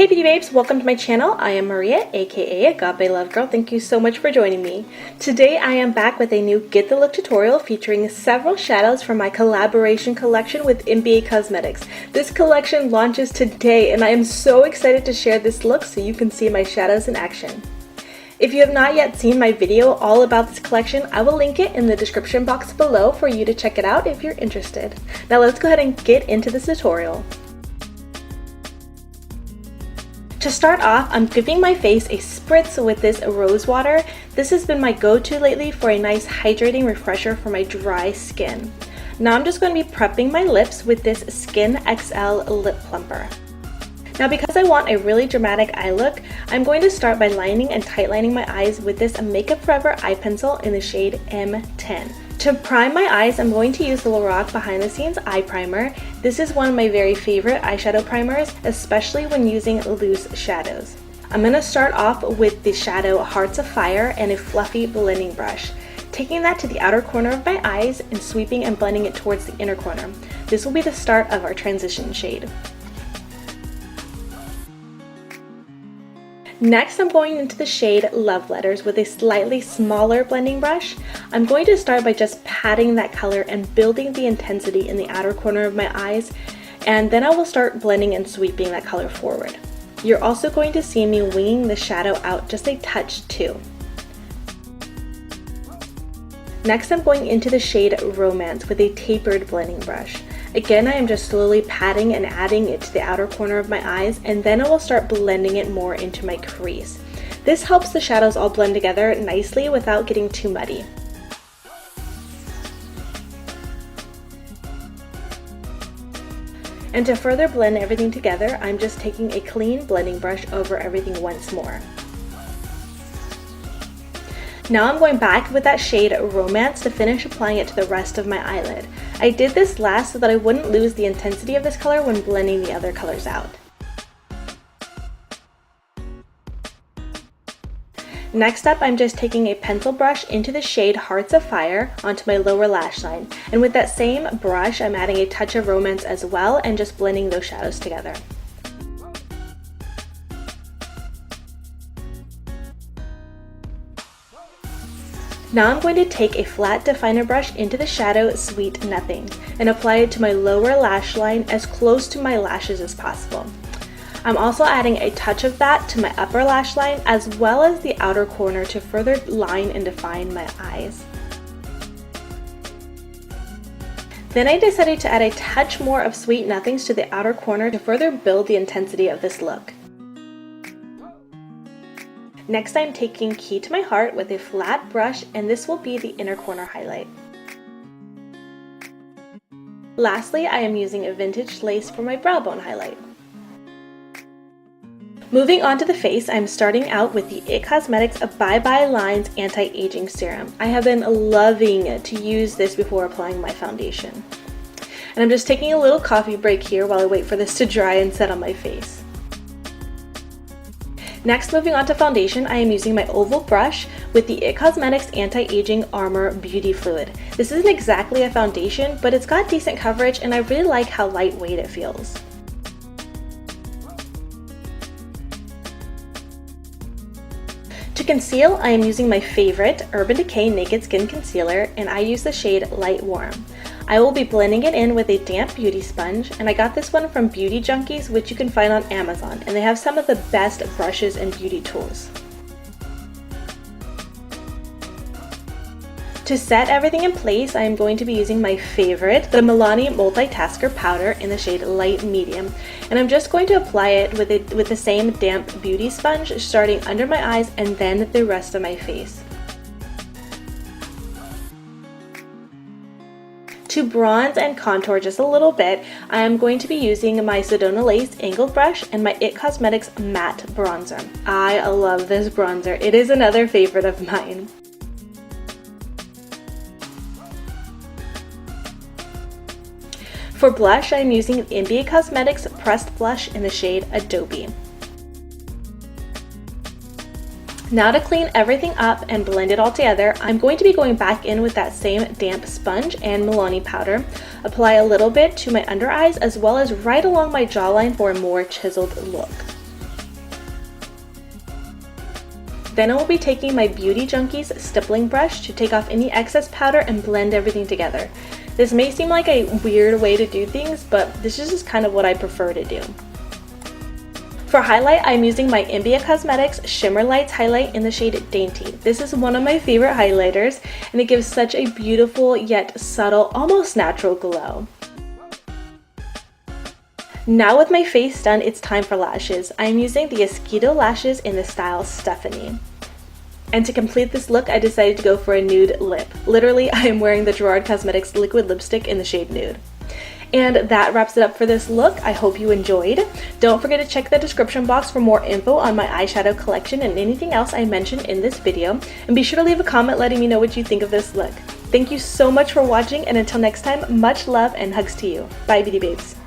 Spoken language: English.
Hey beauty babes, welcome to my channel. I am Maria, aka agapelovegirl. Thank you so much for joining me. Today I am back with a new Get the Look tutorial featuring several shadows from my collaboration collection with MBA Cosmetics. This collection launches today and I am so excited to share this look so you can see my shadows in action. If you have not yet seen my video all about this collection, I will link it in the description box below for you to check it out if you're interested. Now let's go ahead and get into this tutorial. To start off, I'm giving my face a spritz with this rose water. This has been my go-to lately for a nice hydrating refresher for my dry skin. Now I'm just going to be prepping my lips with this Skin XL lip plumper. Now because I want a really dramatic eye look, I'm going to start by lining and tightlining my eyes with this Makeup Forever eye pencil in the shade M10. To prime my eyes, I'm going to use the Lorac Behind the Scenes eye primer. This is one of my very favorite eyeshadow primers, especially when using loose shadows. I'm going to start off with the shadow Hearts of Fire and a fluffy blending brush. Taking that to the outer corner of my eyes and sweeping and blending it towards the inner corner. This will be the start of our transition shade. Next, I'm going into the shade Love Letters with a slightly smaller blending brush. I'm going to start by just patting that color and building the intensity in the outer corner of my eyes, and then I will start blending and sweeping that color forward. You're also going to see me winging the shadow out just a touch too. Next, I'm going into the shade Romance with a tapered blending brush. Again, I am just slowly patting and adding it to the outer corner of my eyes, and then I will start blending it more into my crease. This helps the shadows all blend together nicely without getting too muddy. And to further blend everything together, I'm just taking a clean blending brush over everything once more. Now I'm going back with that shade Romance to finish applying it to the rest of my eyelid. I did this last so that I wouldn't lose the intensity of this color when blending the other colors out. Next up, I'm just taking a pencil brush into the shade Hearts of Fire onto my lower lash line. And with that same brush, I'm adding a touch of Romance as well and just blending those shadows together. Now I'm going to take a flat definer brush into the shadow Sweet Nothing and apply it to my lower lash line as close to my lashes as possible. I'm also adding a touch of that to my upper lash line as well as the outer corner to further line and define my eyes. Then I decided to add a touch more of Sweet Nothings to the outer corner to further build the intensity of this look. Next, I'm taking Key to My Heart with a flat brush, and this will be the inner corner highlight. Lastly, I am using a vintage lace for my brow bone highlight. Moving on to the face, I'm starting out with the MBA Cosmetics Bye Bye Lines Anti-Aging Serum. I have been loving to use this before applying my foundation. And I'm just taking a little coffee break here while I wait for this to dry and set on my face. Next, moving on to foundation, I am using my oval brush with the MBA Cosmetics Anti-aging Armour Beauty Fluid. This isn't exactly a foundation, but it's got decent coverage and I really like how lightweight it feels. To conceal, I am using my favorite Urban Decay Naked Skin Concealer and I use the shade Light Warm. I will be blending it in with a damp beauty sponge, and I got this one from Beauty Junkees, which you can find on Amazon, and they have some of the best brushes and beauty tools. To set everything in place, I am going to be using my favorite, the Milani Multi-tasker Powder in the shade Light Medium, and I'm just going to apply it with the same damp beauty sponge, starting under my eyes and then the rest of my face. To bronze and contour just a little bit, I am going to be using my Sedona Lace Angled Brush and my MBA Cosmetics Matte Bronzer. I love this bronzer. It is another favorite of mine. For blush, I am using MBA Cosmetics Pressed Blush in the shade Adobe. Now to clean everything up and blend it all together, I'm going to be going back in with that same damp sponge and Milani powder. Apply a little bit to my under eyes as well as right along my jawline for a more chiseled look. Then I will be taking my Beauty Junkees Stippling brush to take off any excess powder and blend everything together. This may seem like a weird way to do things, but this is just kind of what I prefer to do. For highlight, I'm using my MBA Cosmetics Shimmerlights highlight in the shade Dainty. This is one of my favorite highlighters, and it gives such a beautiful yet subtle, almost natural glow. Now with my face done, it's time for lashes. I'm using the Esqido lashes in the style Stephanie. And to complete this look, I decided to go for a nude lip. Literally, I am wearing the Gerard Cosmetics liquid lipstick in the shade Nude. And that wraps it up for this look. I hope you enjoyed. Don't forget to check the description box for more info on my eyeshadow collection and anything else I mentioned in this video. And be sure to leave a comment letting me know what you think of this look. Thank you so much for watching, and until next time, much love and hugs to you. Bye, beauty babes.